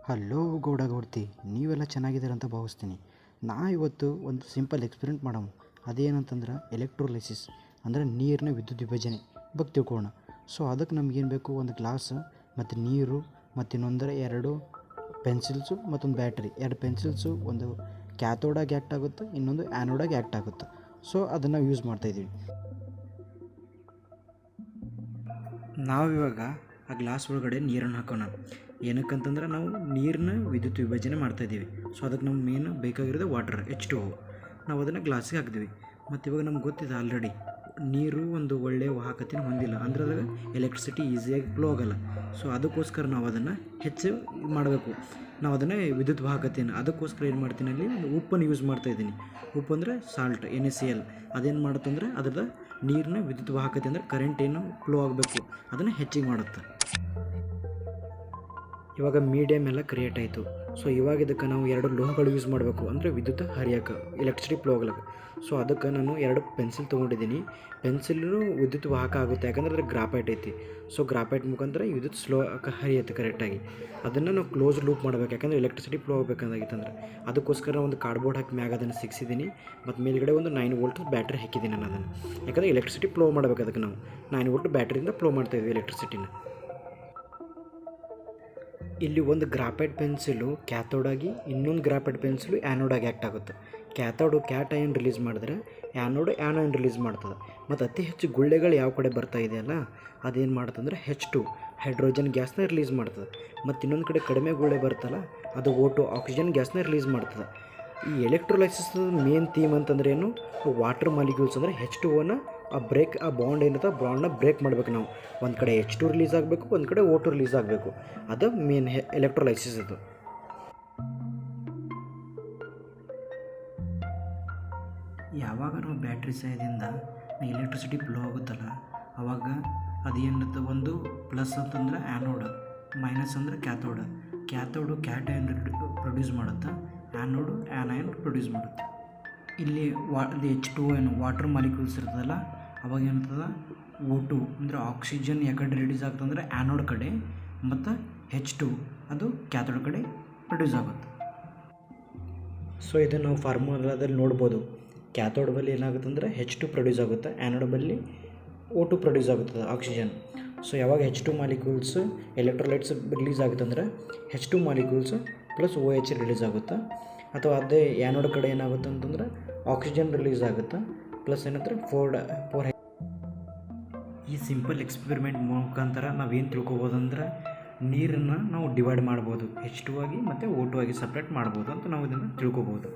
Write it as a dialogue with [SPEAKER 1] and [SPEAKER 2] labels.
[SPEAKER 1] Hello Gowda ಗೌಡ್ತಿ, ನೀವೆಲ್ಲ ಚೆನ್ನಾಗಿದ್ದೀರ ಅಂತ ಭಾವಿಸ್ತೀನಿ. ಇವತ್ತು ಒಂದು ಸಿಂಪಲ್ ಎಕ್ಸ್ಪೆರಿಮೆಂಟ್ ಮಾಡೋಣ. ಅದೇನಂತಂದ್ರೆ ಎಲೆಕ್ಟ್ರೋಲೈಸಿಸ್ ಅಂದರೆ ನೀರಿನ ವಿದ್ಯುತ್ ವಿಭಜನೆ ಬಗ್ಗೆ ತಿಳ್ಕೊಳ್ಳೋಣ. ಸೊ ಅದಕ್ಕೆ ನಮಗೇನು ಬೇಕು, ಒಂದು ಗ್ಲಾಸ್ ಮತ್ತು ನೀರು ಮತ್ತು ಇನ್ನೊಂದರ 2 ಪೆನ್ಸಿಲ್ಸು ಮತ್ತೊಂದು ಬ್ಯಾಟ್ರಿ. 2 ಪೆನ್ಸಿಲ್ಸು ಒಂದು ಕ್ಯಾಥೋಡಾಗಿ ಆ್ಯಕ್ಟ್ ಆಗುತ್ತೆ, ಇನ್ನೊಂದು ಆ್ಯನೋಡಾಗಿ ಆ್ಯಕ್ಟ್ ಆಗುತ್ತೆ. ಸೊ ಅದನ್ನು ಯೂಸ್ ಮಾಡ್ತಾಯಿದ್ದೀವಿ. ನಾವಿವಾಗ ಆ ಗ್ಲಾಸ್ ಒಳಗಡೆ ನೀರನ್ನು ಹಾಕೋಣ. ಏನಕ್ಕಂತಂದ್ರೆ ನಾವು ನೀರನ್ನ ವಿದ್ಯುತ್ ವಿಭಜನೆ ಮಾಡ್ತಾಯಿದ್ದೀವಿ. ಸೊ ಅದಕ್ಕೆ ನಮ್ಗೆ ಮೇನ್ ಬೇಕಾಗಿರೋದು ವಾಟರ್ H2O. ನಾವು ಅದನ್ನು ಗ್ಲಾಸಿಗೆ ಹಾಕ್ತೀವಿ. ಮತ್ತು ಇವಾಗ ನಮ್ಗೆ ಗೊತ್ತಿದೆ ಆಲ್ರೆಡಿ ನೀರು ಒಂದು ಒಳ್ಳೆಯ ವಾಹಕತೆಯನ್ನು ಹೊಂದಿಲ್ಲ, ಅಂದ್ರೆ ಅದ್ರಾಗ ಎಲೆಕ್ಟ್ರಿಸಿಟಿ ಈಸಿಯಾಗಿ ಫ್ಲೋ ಆಗೋಲ್ಲ. ಸೊ ಅದಕ್ಕೋಸ್ಕರ ನಾವು ಅದನ್ನು ಹೆಚ್ಚು ಮಾಡಬೇಕು. ನಾವು ಅದನ್ನು ವಿದ್ಯುತ್ ವಾಹಕತೆಯನ್ನು ಅದಕ್ಕೋಸ್ಕರ ಏನು ಮಾಡ್ತೀನಿ, ಅಲ್ಲಿ ಉಪ್ಪನ್ನು ಯೂಸ್ ಮಾಡ್ತಾಯಿದ್ದೀನಿ. ಉಪ್ಪು ಅಂದರೆ ಸಾಲ್ಟ್, NaCl. ಅದೇನು ಮಾಡುತ್ತಂದ್ರೆ ಅದ್ರದ್ದು ನೀರಿನ ವಿದ್ಯುತ್ ವಾಹಕತೆ ಅಂದರೆ ಕರೆಂಟ್ ಏನು ಫ್ಲೋ ಆಗಬೇಕು ಅದನ್ನು ಹೆಚ್ಚಿಗೆ ಮಾಡುತ್ತೆ. ಇವಾಗ ಮೀಡಿಯಮ್ ಎಲ್ಲ ಕ್ರಿಯೇಟ್ ಆಯಿತು. ಸೊ ಇವಾಗ ಇದಕ್ಕೆ ನಾವು 2 ಲೋಹಗಳು ಯೂಸ್ ಮಾಡಬೇಕು, ಅಂದರೆ ವಿದ್ಯುತ್ ಹರಿಯೋಕೆ, ಎಲೆಕ್ಟ್ರಿಸಿಟಿ ಫ್ಲೋ ಆಗ್ಲಿಕ್ಕೆ. ಸೊ ಅದಕ್ಕೆ ನಾನು 2 ಪೆನ್ಸಿಲ್ ತೊಗೊಂಡಿದ್ದೀನಿ. ಪೆನ್ಸಿಲ್ಲು ವಿದ್ಯುತ್ ವಾಹಕ ಆಗುತ್ತೆ, ಯಾಕಂದರೆ ಅದ್ರ ಗ್ರಾಫೈಟ್ ಐತಿ. ಸೊ ಗ್ರಾಫೈಟ್ ಮುಖಾಂತರ ವಿದ್ಯುತ್ ಸ್ಲೋ ಹರಿಯುತ್ತೆ ಕರೆಕ್ಟಾಗಿ. ಅದನ್ನು ನಾವು ಕ್ಲೋಸ್ ಲೂಪ್ ಮಾಡಬೇಕು, ಯಾಕಂದರೆ ಎಲೆಕ್ಟ್ರಿಸಿಟಿ ಫ್ಲೋ ಆಗಬೇಕಂದಾಗಿತ್ತಂದ್ರೆ. ಅದಕ್ಕೋಸ್ಕರ ಒಂದು ಕಾರ್ಡ್ಬೋರ್ಡ್ ಹಾಕಿ ಮ್ಯಾಗ ಅದನ್ನು ಸಿಕ್ಸಿದ್ದೀನಿ. ಮತ್ತು ಮೇಲ್ಗಡೆ ಒಂದು 9 ವೋಲ್ಟ್ ಬ್ಯಾಟ್ರಿ ಹಾಕಿದ್ದೀನಿ ನಾನು ಅದನ್ನು, ಯಾಕಂದರೆ ಎಲೆಕ್ಟ್ರಿಸಿಟಿ ಫ್ಲೋ ಮಾಡಬೇಕು. ಅದಕ್ಕೆ ನಾವು 9 ವೋಲ್ಟ್ ಬ್ಯಾಟ್ರಿಯಿಂದ ಫ್ಲೋ ಮಾಡ್ತಾಯಿದ್ವಿ ಎಲೆಕ್ಟ್ರಿಸಿಟಿನ. ಇಲ್ಲಿ ಒಂದು ಗ್ರಾಫೈಟ್ ಪೆನ್ಸಿಲು ಕ್ಯಾಥೋಡಾಗಿ, ಇನ್ನೊಂದು ಗ್ರಾಫೈಟ್ ಪೆನ್ಸಿಲು ಆ್ಯನೋಡಾಗಿ ಆ್ಯಕ್ಟ್ ಆಗುತ್ತೆ. ಕ್ಯಾಥೋಡು ಕ್ಯಾಟಯನ್ ರಿಲೀಸ್ ಮಾಡಿದ್ರೆ ಆ್ಯನೋಡು ಆ್ಯನೋನ್ ರಿಲೀಸ್ ಮಾಡ್ತದೆ. ಮತ್ತು ಅತಿ ಹೆಚ್ಚು ಗುಳ್ಳೆಗಳು ಯಾವ ಕಡೆ ಬರ್ತಾ ಇದೆಯಲ್ಲ, ಅದೇನು ಮಾಡ್ತಂದ್ರೆ H2 ಹೈಡ್ರೋಜನ್ ಗ್ಯಾಸ್ನ ರಿಲೀಸ್ ಮಾಡ್ತದೆ. ಮತ್ತು ಇನ್ನೊಂದು ಕಡೆ ಕಡಿಮೆ ಗುಳ್ಳೆ ಬರ್ತಲ್ಲ, ಅದು O2 ಆಕ್ಸಿಜನ್ ಗ್ಯಾಸ್ನ ರಿಲೀಸ್ ಮಾಡ್ತದೆ. ಈ ಎಲೆಕ್ಟ್ರೋಲೈಸಿಸ್ ಮೇನ್ ಥೀಮ್ ಅಂತಂದ್ರೆ ಏನು, ವಾಟರ್ ಮಾಲಿಕ್ಯೂಲ್ಸ್ ಅಂದರೆ H2Oನ ಆ ಬಾಂಡ್ ಏನಿದೆ, ಬಾಂಡನ್ನ ಬ್ರೇಕ್ ಮಾಡಬೇಕು ನಾವು. ಒಂದು ಕಡೆ H2 ರಿಲೀಸ್ ಆಗಬೇಕು, ಒಂದು ಕಡೆ O2 ರಿಲೀಸ್ ಆಗಬೇಕು. ಅದು ಮೇನ್ ಎಲೆಕ್ಟ್ರೋಲೈಸಿಸ್. ಅದು ಯಾವಾಗ ನಾವು ಬ್ಯಾಟ್ರಿ ಸಹಾಯದಿಂದ ಎಲೆಕ್ಟ್ರಿಸಿಟಿ ಫ್ಲೋ ಆಗುತ್ತಲ್ಲ, ಆವಾಗ ಅದೇನಿರುತ್ತೆ, ಒಂದು ಪ್ಲಸ್ ಅಂತಂದ್ರೆ ಆ್ಯನೋಡ್, ಮೈನಸ್ ಅಂದರೆ ಕ್ಯಾಥೋಡು ಕ್ಯಾಟಯನ್ ಪ್ರೊಡ್ಯೂಸ್ ಮಾಡುತ್ತೆ, ಆ್ಯನೋಡು ಆ್ಯನಯನ್ ಪ್ರೊಡ್ಯೂಸ್ ಮಾಡುತ್ತೆ. ಇಲ್ಲಿ H2O ಏನು ವಾಟರ್ ಮಾಲಿಕ್ಯೂಲ್ಸ್ ಇರ್ತದಲ್ಲ, ಅವಾಗ ಏನಿರ್ತದೆ O2 ಅಂದರೆ ಆಕ್ಸಿಜನ್ ಯಾಕಡೆ ರಿಲೀಸ್ ಆಗ್ತಂದ್ರೆ ಆ್ಯನೋಡ್ ಕಡೆ, ಮತ್ತು H2 ಅದು ಕ್ಯಾಥೋಡ್ ಕಡೆ ಪ್ರೊಡ್ಯೂಸ್ ಆಗುತ್ತೆ. ಸೊ ಇದನ್ನು ನಾವು ಫಾರ್ಮುಲಾದಲ್ಲಿ ನೋಡ್ಬೋದು. ಕ್ಯಾಥೋಡ್ ಬಲ್ಲಿ ಏನಾಗುತ್ತೆ ಅಂದರೆ H2 ಪ್ರೊಡ್ಯೂಸ್ ಆಗುತ್ತೆ, ಆ್ಯನೋಡ್ ಬಲ್ಲಿ O2 ಪ್ರೊಡ್ಯೂಸ್ ಆಗುತ್ತದೆ ಆಕ್ಸಿಜನ್. ಸೊ ಯಾವಾಗ H2 ಮಾಲಿಕ್ಯೂಲ್ಸ್ ಎಲೆಕ್ಟ್ರೋಲೈಟ್ಸ್ ರಿಲೀಸ್ ಆಗುತ್ತೆ ಅಂದರೆ H2 molecules plus OH release ಆಗುತ್ತೆ. ಅಥವಾ ಅದೇ ಆ್ಯನೋಡ್ ಕಡೆ ಏನಾಗುತ್ತೆ ಅಂತಂದ್ರೆ ಆಕ್ಸಿಜನ್ ರಿಲೀಸ್ ಆಗುತ್ತೆ, ಪ್ಲಸ್ ಏನಂದ್ರೆ 4. ಈ ಸಿಂಪಲ್ ಎಕ್ಸ್ಪೆರಿಮೆಂಟ್ ಮುಖಾಂತರ ನಾವೇನು ತಿಳ್ಕೊಬೋದು ಅಂದ್ರೆ, ನೀರನ್ನು ನಾವು ಡಿವೈಡ್ ಮಾಡ್ಬೋದು, H2 ಆಗಿ ಮತ್ತು O2 ಆಗಿ ಸಪ್ರೇಟ್ ಮಾಡ್ಬೋದು ಅಂತ ನಾವು ಇದನ್ನು ತಿಳ್ಕೊಬೋದು.